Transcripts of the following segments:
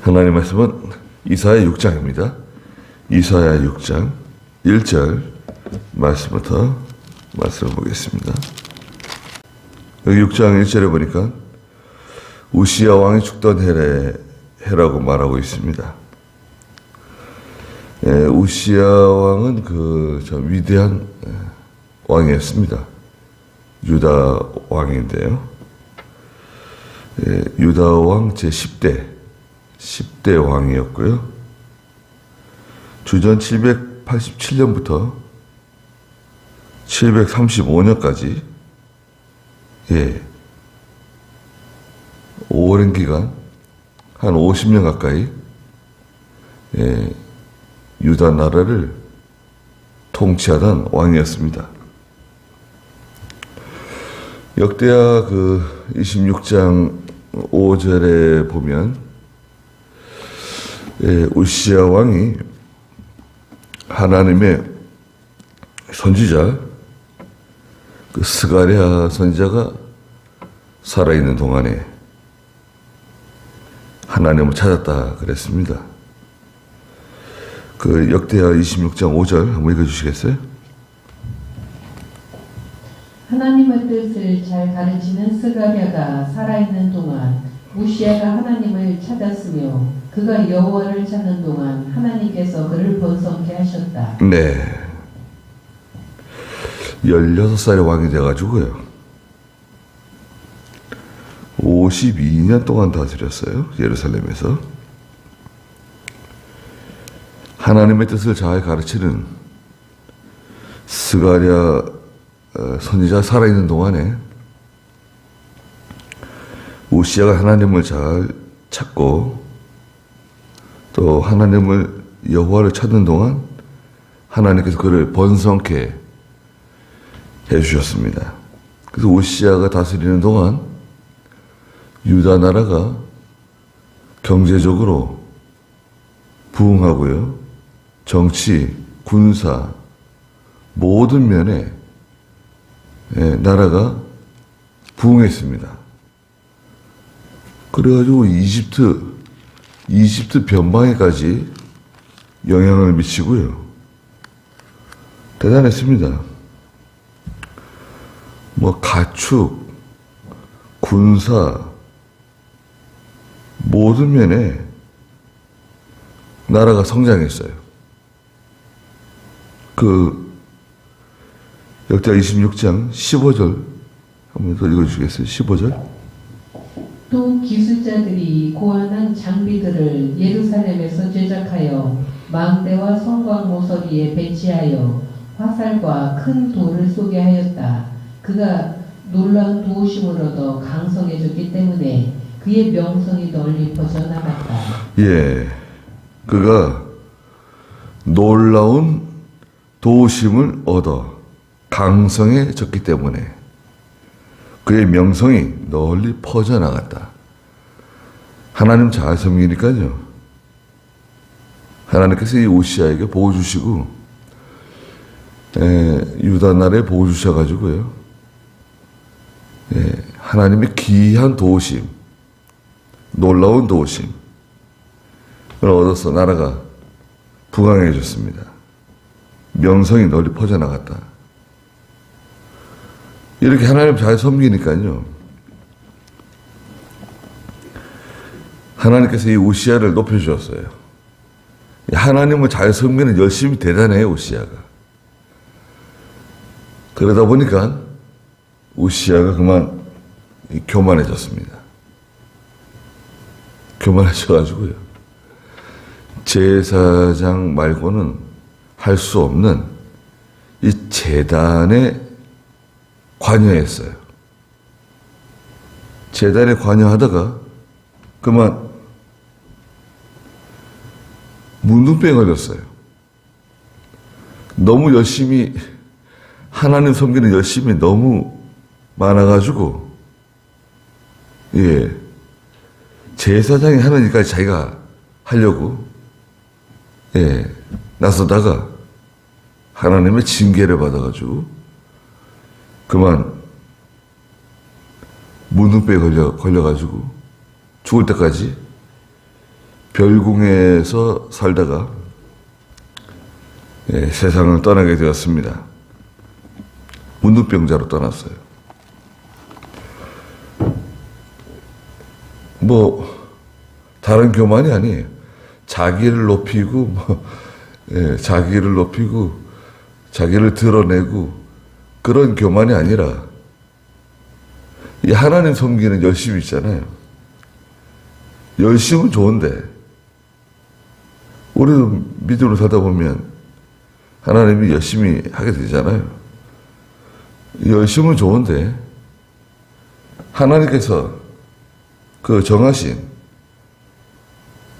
하나님 말씀은 이사야 6장입니다. 이사야 6장 1절 말씀부터 말씀을 보겠습니다. 여기 6장 1절에 보니까 우시야 왕이 죽던 해라고 말하고 있습니다. 우시야 왕은 위대한 왕이었습니다. 유다 왕인데요. 유다 왕 제10대 왕이었고요. 주전 787년부터 735년까지 오랜 기간 한 50년 가까이 유다 나라를 통치하던 왕이었습니다. 역대하 26장 5절에 보면 우시야 왕이 하나님의 선지자 스가랴 선지자가 살아있는 동안에 하나님을 찾았다 그랬습니다. 역대하 26장 5절 한번 읽어주시겠어요? 하나님의 뜻을 잘 가르치는 스가랴가 살아있는 동안 우시야가 하나님을 찾았으며 그가 여호와를 찾는 동안 하나님께서 그를 번성케 하셨다. 네. 16살의 왕이 돼가지고요. 52년 동안 다스렸어요. 예루살렘에서. 하나님의 뜻을 잘 가르치는 스가랴 선지자 살아있는 동안에 우시야가 하나님을 잘 찾고 또 하나님을 여호와를 찾는 동안 하나님께서 그를 번성케 해주셨습니다. 그래서 우시야가 다스리는 동안 유다 나라가 경제적으로 부흥하고요. 정치, 군사 모든 면에 나라가 부흥했습니다. 그래가지고 이집트 변방에까지 영향을 미치고요. 대단했습니다. 가축, 군사 모든 면에 나라가 성장했어요. 역대하 26장 15절 한번 더 읽어주시겠어요? 15절. 또 기술자들이 고안한 장비들을 예루살렘에서 제작하여 망대와 성곽 모서리에 배치하여 화살과 큰 돌을 쏘게 하였다. 그가 놀라운 도우심을 얻어 강성해졌기 때문에 그의 명성이 널리 퍼져나갔다. 그가 놀라운 도우심을 얻어 강성해졌기 때문에 그의 명성이 널리 퍼져나갔다. 하나님 잘 섬기니까요. 하나님께서 이 우시야에게 보호 주시고 유다 나라에 보호 주셔가지고요. 하나님의 귀한 도우심, 놀라운 도우심을 얻어서 나라가 부강해졌습니다. 명성이 널리 퍼져나갔다. 이렇게 하나님 잘 섬기니까요. 하나님께서 이 우시야를 높여주셨어요. 하나님을 잘 섬기는 열심이 대단해요, 우시야가. 그러다 보니까 우시야가 그만 교만해졌습니다. 교만해져가지고요. 제사장 말고는 할 수 없는 이 제단에 관여했어요. 제단에 관여하다가 그만 문둥병에 걸렸어요. 너무 열심히 하나님 섬기는 열심이 너무 많아가지고 제사장이 하는 일까지 자기가 하려고 나서다가 하나님의 징계를 받아가지고 그만 문둥병에 걸려가지고 죽을 때까지 별궁에서 살다가 세상을 떠나게 되었습니다. 문둥병자로 떠났어요. 다른 교만이 아니에요. 자기를 높이고, 자기를 높이고, 자기를 드러내고, 그런 교만이 아니라, 이 하나님 섬기는 열심이 있잖아요. 열심은 좋은데, 우리도 믿음으로 살다 보면, 하나님이 열심히 하게 되잖아요. 열심은 좋은데, 하나님께서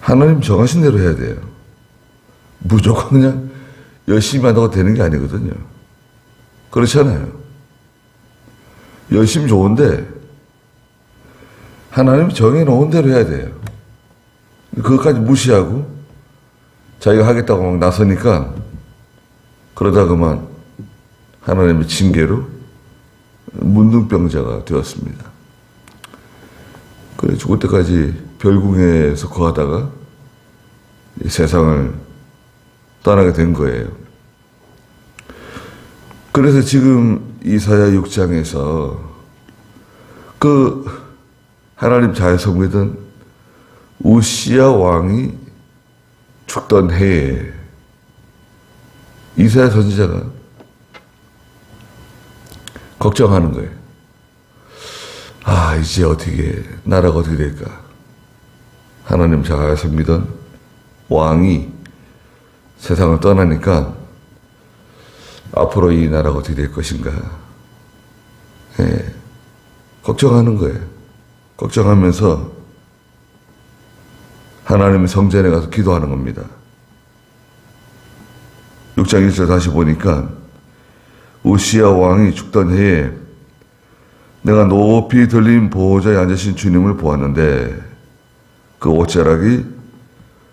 하나님 정하신 대로 해야 돼요. 무조건 그냥 열심히 한다고 되는 게 아니거든요. 그렇잖아요. 열심히 좋은데, 하나님이 정해놓은 대로 해야 돼요. 그것까지 무시하고, 자기가 하겠다고 막 나서니까, 그러다 그만 하나님의 징계로 문둥병자가 되었습니다. 그래 죽을 때까지 별궁에서 거하다가 이 세상을 떠나게 된 거예요. 그래서 지금 이사야 6장에서 하나님 잘 섬기던 우시야 왕이 죽던 해에 이사야 선지자가 걱정하는 거예요. 이제 나라가 어떻게 될까? 하나님 잘 섬기던 왕이 세상을 떠나니까 앞으로 이 나라가 어떻게 될 것인가? 걱정하는 거예요. 걱정하면서 하나님의 성전에 가서 기도하는 겁니다. 6장 1절 다시 보니까 우시야 왕이 죽던 해에 내가 높이 들린 보호자에 앉으신 주님을 보았는데 그 옷자락이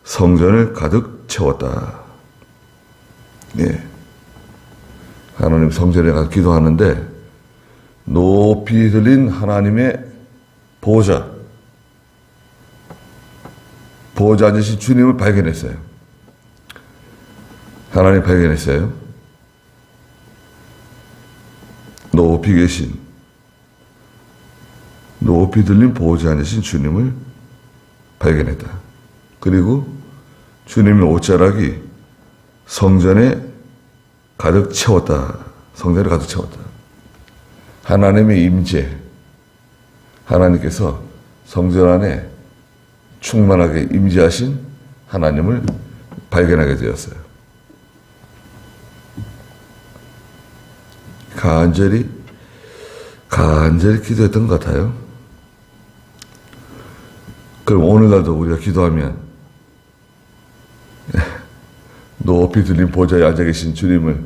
성전을 가득 채웠다. 하나님 성전에 가서 기도하는데 높이 들린 하나님의 보호자 앉으신 주님을 발견했어요. 하나님 발견했어요. 높이 들린 보호자 앉으신 주님을 발견했다. 그리고 주님의 옷자락이 성전에 가득 채웠다. 성전에 가득 채웠다. 하나님의 임재, 하나님께서 성전 안에 충만하게 임재하신 하나님을 발견하게 되었어요. 간절히 기도했던 것 같아요. 그럼 오늘날도 우리가 기도하면 높이 들린 보좌에 앉아 계신 주님을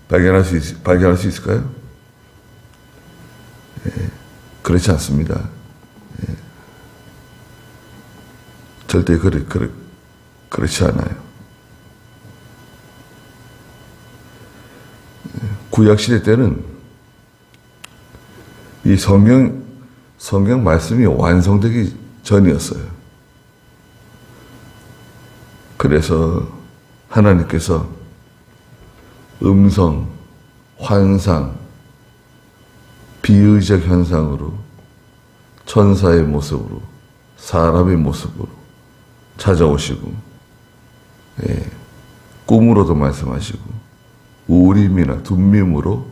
발견할 수 있을까요? 그렇지 않습니다. 절대 그렇지 않아요. 구약시대 때는 이 성경 말씀이 완성되기 전이었어요. 그래서 하나님께서 음성, 환상, 비의적 현상으로 천사의 모습으로 사람의 모습으로 찾아오시고 꿈으로도 말씀하시고 우림이나 둠밈으로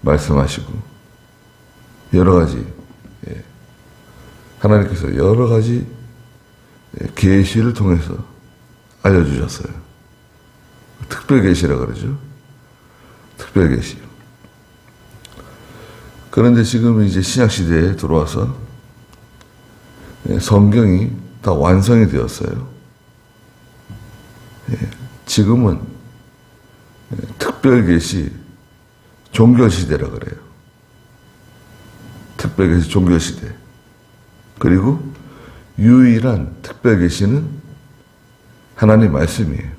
말씀하시고 여러 가지 하나님께서 여러 가지 계시를 통해서 알려주셨어요. 특별 계시라 그러죠. 특별 계시. 그런데 지금 이제 신약 시대에 들어와서 성경이 다 완성이 되었어요. 지금은 특별 계시 종교 시대라 그래요. 특별 계시 종교 시대. 그리고 유일한 특별 계시는 하나님 말씀이에요.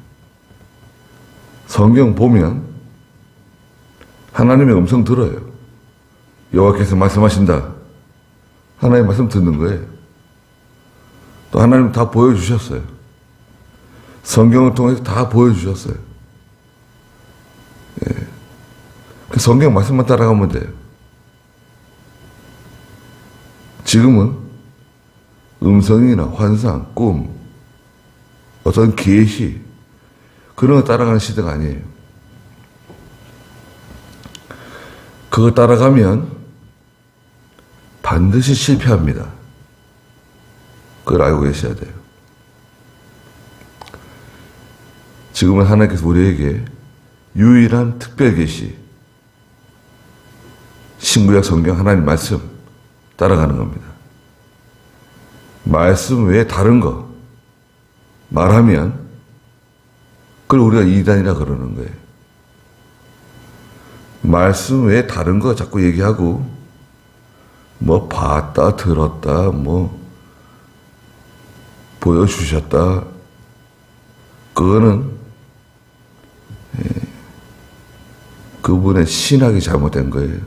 성경 보면 하나님의 음성 들어요. 여호와께서 말씀하신다. 하나님 말씀 듣는 거예요. 또 하나님 다 보여주셨어요. 성경을 통해서 다 보여주셨어요. 예. 그 성경 말씀만 따라가면 돼요. 지금은 음성이나 환상, 꿈, 어떤 계시 그런 거 따라가는 시대가 아니에요. 그거 따라가면 반드시 실패합니다. 그걸 알고 계셔야 돼요. 지금은 하나님께서 우리에게 유일한 특별 계시, 신구약 성경 하나님 말씀 따라가는 겁니다. 말씀 외에 다른 거 말하면 그걸 우리가 이단이라 그러는 거예요. 말씀 외에 다른 거 자꾸 얘기하고 뭐 봤다 들었다 뭐 보여주셨다 그거는 그분의 신학이 잘못된 거예요.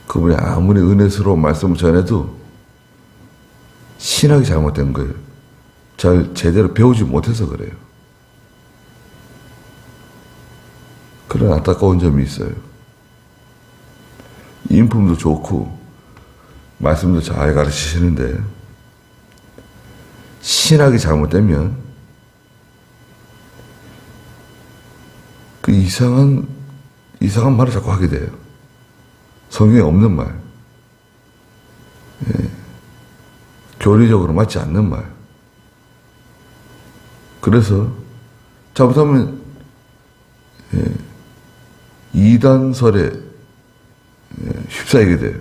그분이 아무리 은혜스러운 말씀을 전해도 신학이 잘못된 거예요. 잘 제대로 배우지 못해서 그래요. 그런 안타까운 점이 있어요. 인품도 좋고 말씀도 잘 가르치시는데 신학이 잘못되면 그 이상한 말을 자꾸 하게 돼요. 성경에 없는 말, 교리적으로 맞지 않는 말. 그래서 잘못하면 이단설에 휩싸이게 돼요.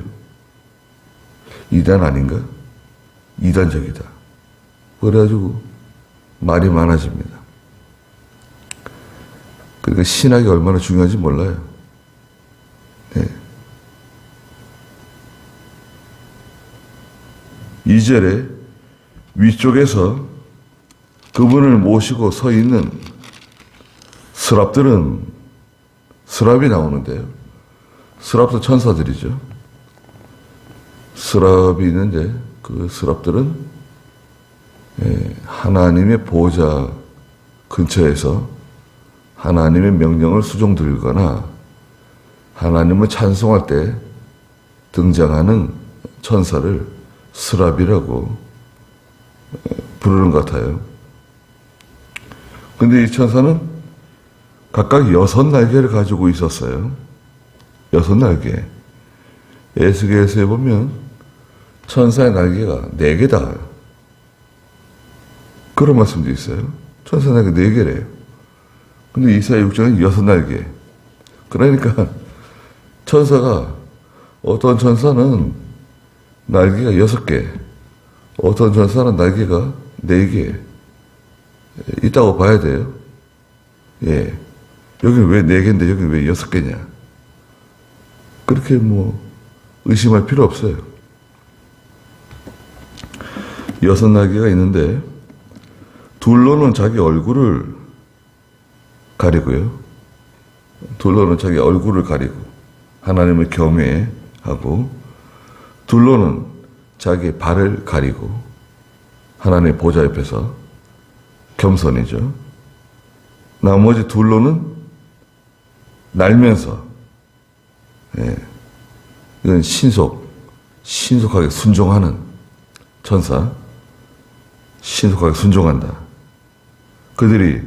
이단 아닌가? 이단적이다. 그래가지고 말이 많아집니다. 그러니까 신학이 얼마나 중요한지 몰라요. 네. 2절에 위쪽에서 그분을 모시고 서 있는 스랍이 나오는데요. 스랍도 천사들이죠. 스랍이 있는데 그 스랍들은 하나님의 보호자 근처에서 하나님의 명령을 수종들거나 하나님을 찬송할 때 등장하는 천사를 스랍이라고 부르는 것 같아요. 근데 이 천사는 각각 6날개를 가지고 있었어요. 6날개. 에스겔서에 보면 천사의 날개가 4개다. 그런 말씀도 있어요. 천사의 날개 4개래요. 근데 이사야 6장은 6날개. 그러니까 천사가 어떤 천사는 날개가 6개, 어떤 천사는 날개가 4개 있다고 봐야 돼요. 예. 여기는 왜 4개인데 여기는 왜 6개냐. 그렇게 의심할 필요 없어요. 6날개가 있는데 둘로는 자기 얼굴을 가리고요. 둘로는 자기 얼굴을 가리고 하나님을 경외하고 둘로는 자기 발을 가리고 하나님의 보좌 옆에서 겸손이죠. 나머지 둘로는 날면서 이건 신속하게 순종하는 천사, 신속하게 순종한다. 그들이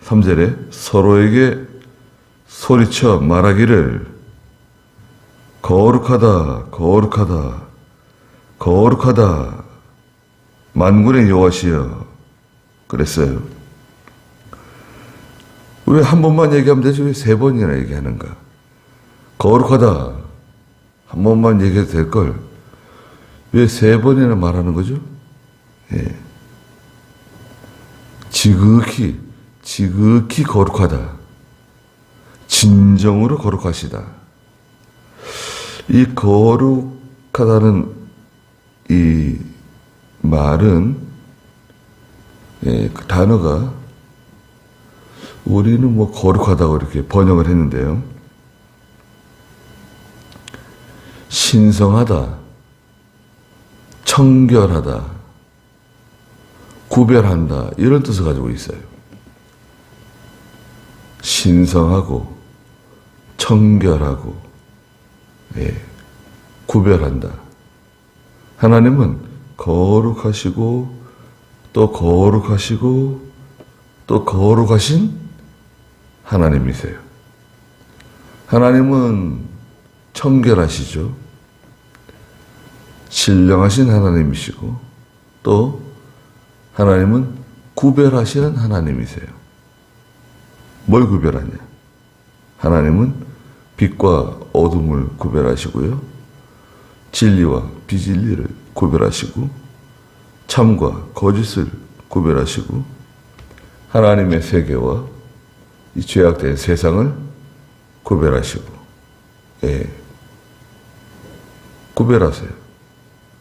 3절에 서로에게 소리쳐 말하기를 거룩하다, 거룩하다, 거룩하다, 만군의 여호와시여 그랬어요. 왜 한 번만 얘기하면 되지 왜 3번이나 얘기하는가? 거룩하다 한 번만 얘기해도 될걸 왜 3번이나 말하는 거죠? 예. 지극히 거룩하다. 진정으로 거룩하시다. 이 거룩하다는 이 말은 그 단어가 우리는 거룩하다고 이렇게 번역을 했는데요. 신성하다, 청결하다, 구별한다 이런 뜻을 가지고 있어요. 신성하고 청결하고 구별한다. 하나님은 거룩하시고 또 거룩하시고 또 거룩하신 하나님이세요. 하나님은 청결하시죠. 신령하신 하나님이시고 또 하나님은 구별하시는 하나님이세요. 뭘 구별하냐? 하나님은 빛과 어둠을 구별하시고요. 진리와 비진리를 구별하시고 참과 거짓을 구별하시고 하나님의 세계와 이 죄악된 세상을 구별하시고 구별하세요.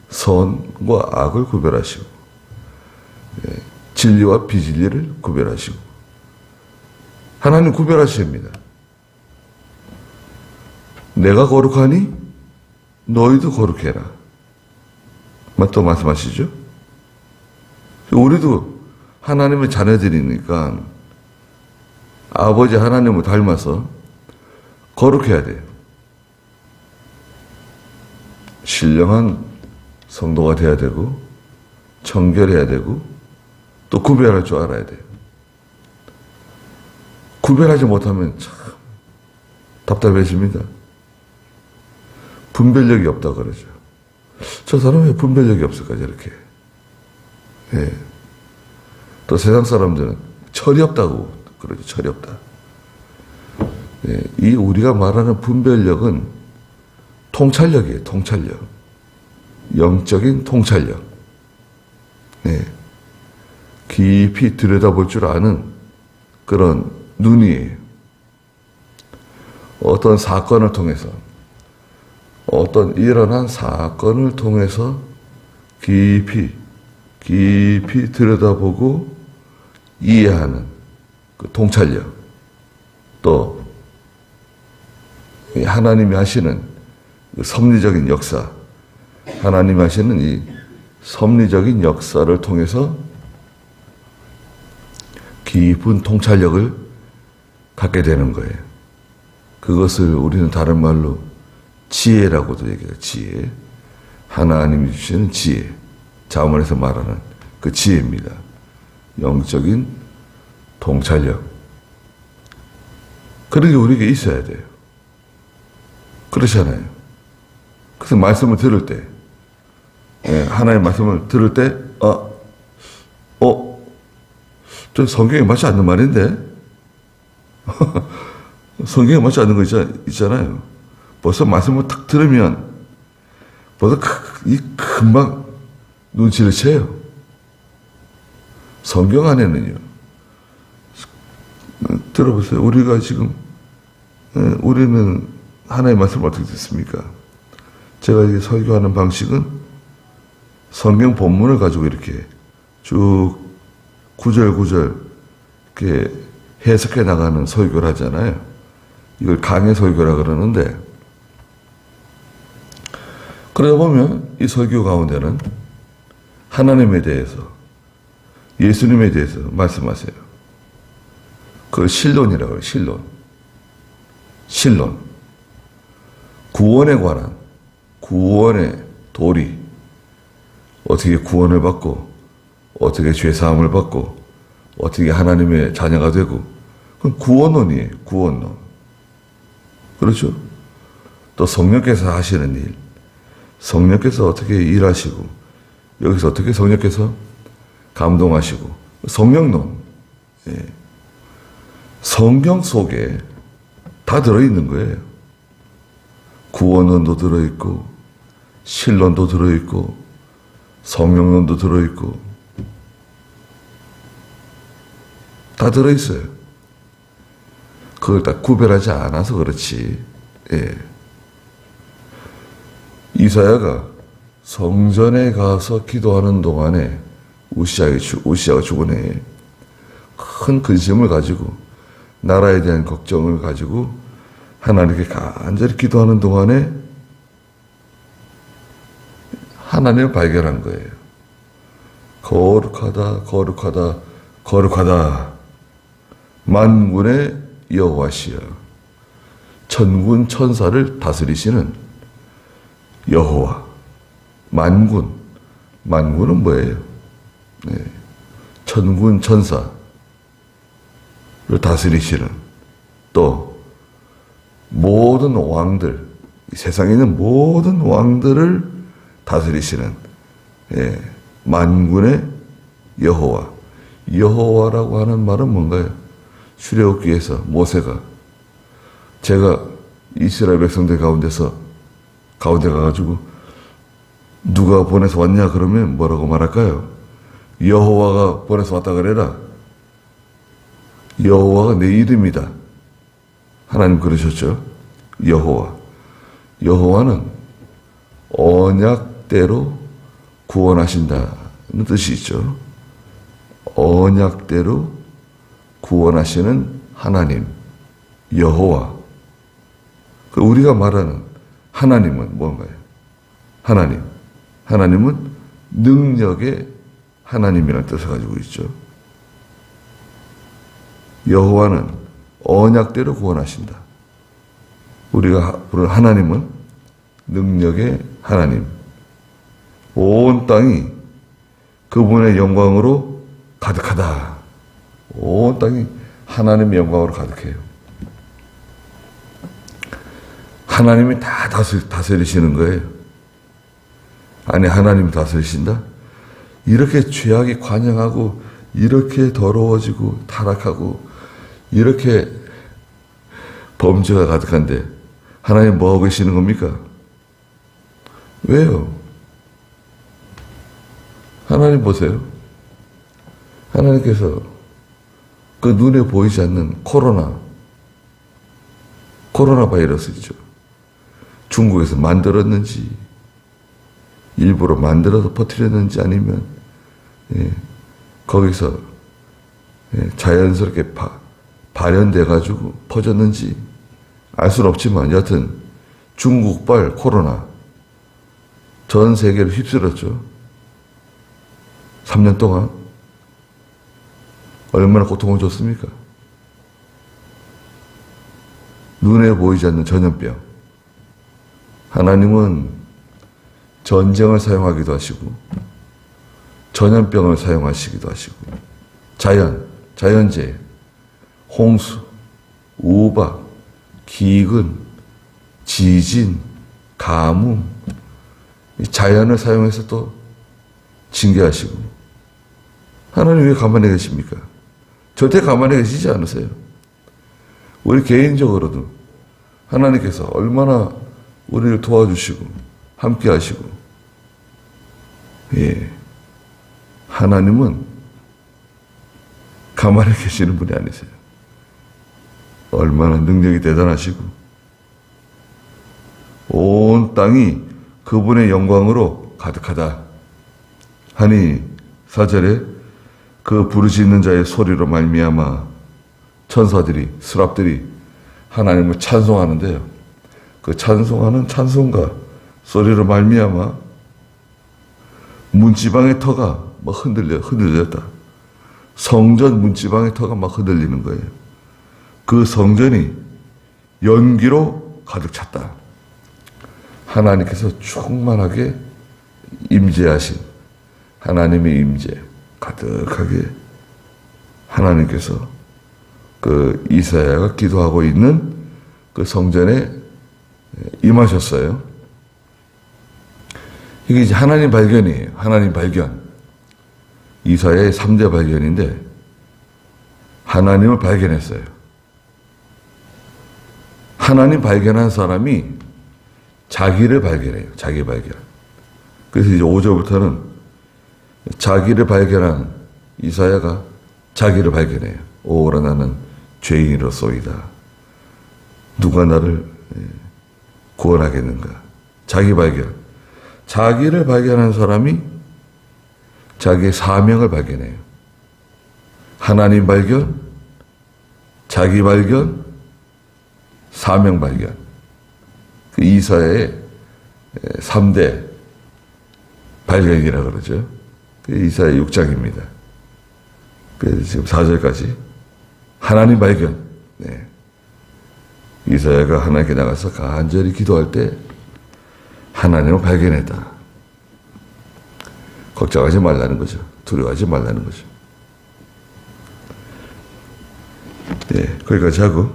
선과 악을 구별하시고 진리와 비진리를 구별하시고 하나님 구별하십니다. 내가 거룩하니 너희도 거룩해라. 또 말씀하시죠? 우리도 하나님의 자녀들이니까 아버지 하나님을 닮아서 거룩해야 돼요. 신령한 성도가 돼야 되고 청결해야 되고 또 구별할 줄 알아야 돼요. 구별하지 못하면 참 답답해집니다. 분별력이 없다 그러죠. 저 사람은 왜 분별력이 없을까 저렇게. 또 세상 사람들은 철이 없다고 그러죠. 철이 없다. 이 우리가 말하는 분별력은 통찰력이에요. 통찰력. 영적인 통찰력. 깊이 들여다볼 줄 아는 그런 눈이에요. 어떤 사건을 통해서 어떤 일어난 사건을 통해서 깊이 들여다보고 이해하는 그 통찰력. 또 하나님이 하시는 그 섭리적인 역사, 하나님이 하시는 이 섭리적인 역사를 통해서 깊은 통찰력을 갖게 되는 거예요. 그것을 우리는 다른 말로 지혜라고도 얘기해요. 지혜. 하나님이 주시는 지혜. 자문에서 말하는 그 지혜입니다. 영적인 통찰력. 그런 게 우리에게 있어야 돼요. 그렇잖아요. 그래서 말씀을 들을 때, 하나님의 말씀을 들을 때, 저 성경에 맞지 않는 말인데? 성경에 맞지 않는 거 있잖아요. 벌써 말씀을 딱 들으면, 벌써 금방 눈치를 채요. 성경 안에는요. 들어보세요. 우리가 지금, 우리는 하나님의 말씀을 어떻게 듣습니까? 제가 이렇게 설교하는 방식은 성경 본문을 가지고 이렇게 쭉 구절구절 이렇게 해석해 나가는 설교를 하잖아요. 이걸 강해 설교라 그러는데, 그러다 보면 이 설교 가운데는 하나님에 대해서, 예수님에 대해서 말씀하세요. 그걸 신론이라고 해요. 신론. 구원에 관한, 구원의 도리. 어떻게 구원을 받고, 어떻게 죄사함을 받고, 어떻게 하나님의 자녀가 되고, 그건 구원론이에요. 구원론. 그렇죠? 또 성령께서 하시는 일, 성령께서 어떻게 일하시고, 여기서 어떻게 성령께서 감동하시고, 성령론. 성경 속에 다 들어있는 거예요. 구원론도 들어있고, 신론도 들어있고, 성령론도 들어있고, 다 들어있어요. 그걸 다 구별하지 않아서 그렇지. 이사야가 성전에 가서 기도하는 동안에 우시아가 죽은 해에 큰 근심을 가지고 나라에 대한 걱정을 가지고 하나님께 간절히 기도하는 동안에 하나님을 발견한 거예요. 거룩하다, 거룩하다, 거룩하다. 만군의 여호와시여. 천군 천사를 다스리시는 여호와. 만군. 만군은 뭐예요? 네. 천군 천사를 다스리시는, 또 모든 왕들, 이 세상에 있는 모든 왕들을 다스리시는, 예, 만군의 여호와. 여호와라고 하는 말은 뭔가요? 출애굽기에서 모세가, 제가 이스라엘 백성들 가운데 가가지고 누가 보내서 왔냐 그러면 뭐라고 말할까요? 여호와가 보내서 왔다 그래라. 여호와가 내 이름이다. 하나님 그러셨죠. 여호와. 여호와는 언약대로 구원하신다는 뜻이 있죠. 언약대로 구원하시는 하나님, 여호와. 우리가 말하는 하나님은 뭔가요? 하나님은 능력의 하나님이라는 뜻을 가지고 있죠. 여호와는 언약대로 구원하신다. 우리가 부르는 하나님은 능력의 하나님. 온 땅이 그분의 영광으로 가득하다. 온 땅이 하나님의 영광으로 가득해요. 하나님이 다 다스리시는 거예요. 아니, 하나님이 다스리신다? 이렇게 죄악이 관영하고, 이렇게 더러워지고, 타락하고, 이렇게 범죄가 가득한데, 하나님 뭐 하고 계시는 겁니까? 왜요? 하나님 보세요. 하나님께서 그 눈에 보이지 않는 코로나 바이러스죠. 중국에서 만들었는지, 일부러 만들어서 퍼뜨렸는지, 아니면 거기서 자연스럽게 발현돼가지고 퍼졌는지 알 수는 없지만, 여하튼 중국발 코로나 전 세계를 휩쓸었죠. 3년 동안 얼마나 고통을 줬습니까? 눈에 보이지 않는 전염병. 하나님은 전쟁을 사용하기도 하시고, 전염병을 사용하시기도 하시고, 자연재해, 홍수, 우박, 기근, 지진, 가뭄, 자연을 사용해서 또 징계하시고. 하나님 왜 가만히 계십니까? 절대 가만히 계시지 않으세요. 우리 개인적으로도 하나님께서 얼마나 우리를 도와주시고 함께 하시고, 하나님은 가만히 계시는 분이 아니세요. 얼마나 능력이 대단하시고, 온 땅이 그분의 영광으로 가득하다 하니, 4절에 그 부르짖는 자의 소리로 말미암아 천사들이, 스랍들이 하나님을 찬송하는데요. 그 찬송하는 찬송가 소리로 말미암아 문지방의 터가 막 흔들렸다. 성전 문지방의 터가 막 흔들리는 거예요. 그 성전이 연기로 가득 찼다. 하나님께서 충만하게 임재하신 하나님의 임재, 가득하게 하나님께서 그 이사야가 기도하고 있는 그 성전에 임하셨어요. 이게 이제 하나님 발견이에요. 하나님 발견. 이사야의 3대 발견인데, 하나님을 발견했어요. 하나님 발견한 사람이 자기를 발견해요. 자기 발견. 그래서 이제 5절부터는 자기를 발견한 이사야가 자기를 발견해요. 오라 나는 죄인으로소이다. 누가 나를 구원하겠는가? 자기 발견. 자기를 발견한 사람이 자기의 사명을 발견해요. 하나님 발견, 자기 발견, 사명 발견. 그 이사야의 3대 발견이라 그러죠. 이사야 6장입니다. 그래서 지금 4절까지 하나님 발견. 네. 이사야가 하나님께 나가서 간절히 기도할 때 하나님을 발견했다. 걱정하지 말라는 거죠. 두려워하지 말라는 거죠. 네, 거기까지 하고